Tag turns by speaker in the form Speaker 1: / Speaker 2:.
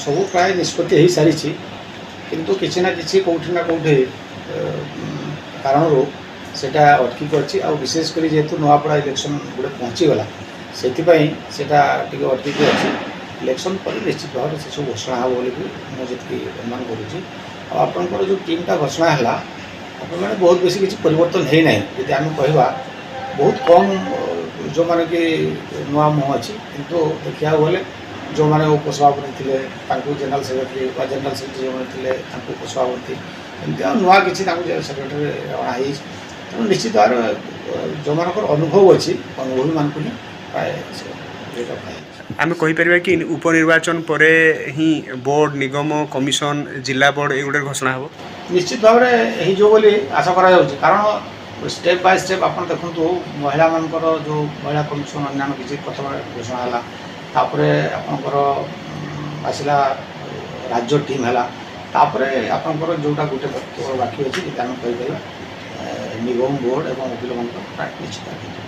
Speaker 1: ସବୁ ପ୍ରାୟ ନିଷ୍ପତ୍ତି ହୋଇସାରିଛି, କିନ୍ତୁ କିଛି ନା କିଛି କେଉଁଠି ନା କେଉଁଠି କାରଣରୁ ସେଇଟା ଅଟକିକି ଅଛି। ଆଉ ବିଶେଷ କରି ଯେହେତୁ ନୂଆପଡ଼ା ଇଲେକ୍ସନ୍ ଗୋଟେ ପହଞ୍ଚିଗଲା, ସେଥିପାଇଁ ସେଇଟା ଟିକେ ଅଟକିକି ଅଛି। ଇଲେକ୍ସନ୍ ପରେ ନିଶ୍ଚିତ ଭାବରେ ସେସବୁ ଘୋଷଣା ହେବ ବୋଲି ମୁଁ ଯେତିକି ଅନୁମାନ କରୁଛି। ଆଉ ଆପଣଙ୍କର ଯେଉଁ ଟିମ୍ଟା ଘୋଷଣା ହେଲା, ଆପଣମାନେ ବହୁତ ବେଶୀ କିଛି ପରିବର୍ତ୍ତନ ହେଇନାହିଁ। ଯଦି ଆମେ କହିବା ବହୁତ କମ୍ ଯେଉଁମାନେ କି ନୂଆ ମୁହଁ ଅଛି, କିନ୍ତୁ ଦେଖିବାକୁ ଗଲେ ଯେଉଁମାନେ ଉପସଭାପତି ଥିଲେ ତାଙ୍କୁ ଜେନେରାଲ୍ ସେକ୍ରେଟାରୀ ବା ଜେନେରାଲ୍ ସେକ୍ରେଟାରୀ ଯେଉଁମାନେ ଥିଲେ ତାଙ୍କୁ ଉପସଭାପତି, ଏମିତି ଆଉ ନୂଆ କିଛି ତାଙ୍କୁ ସେକ୍ରେଟାରୀ ଅଣାହେଇଛି। ତେଣୁ ନିଶ୍ଚିତ ଭାବରେ ଯେଉଁମାନଙ୍କର ଅନୁଭବ ଅଛି, ଅନୁଭବୀମାନଙ୍କୁ ହିଁ ପ୍ରାୟ ରଖାଯାଇଛି।
Speaker 2: ଆମେ କହିପାରିବା କି ଉପନିର୍ବାଚନ ପରେ ହିଁ ବୋର୍ଡ଼, ନିଗମ, କମିଶନ, ଜିଲ୍ଲା ବୋର୍ଡ଼ ଏଗୁଡ଼ାର ଘୋଷଣା ହେବ?
Speaker 1: ନିଶ୍ଚିତ ଭାବରେ ହେଇଯିବ ବୋଲି ଆଶା କରାଯାଉଛି। କାରଣ ଷ୍ଟେପ୍ ବାଇ ଷ୍ଟେପ୍ ଆପଣ ଦେଖନ୍ତୁ, ମହିଳାମାନଙ୍କର ଯେଉଁ ମହିଳା କମିଶନ ଅନ୍ୟାନ୍ୟ କିଛି ପ୍ରଥମେ ଘୋଷଣା ହେଲା, ତାପରେ ଆପଣଙ୍କର ଆସିଲା ରାଜ୍ୟ ଟିମ୍ ହେଲା, ତାପରେ ଆପଣଙ୍କର ଯେଉଁଟା ଗୋଟେ କେବଳ ବାକି ଅଛି, ଯଦି ଆମେ କହିପାରିବା ନିଗମ ବୋର୍ଡ଼ ଏବଂ ଓକିଲମାନଙ୍କର ପ୍ରାୟ ନିଶ୍ଚିତ।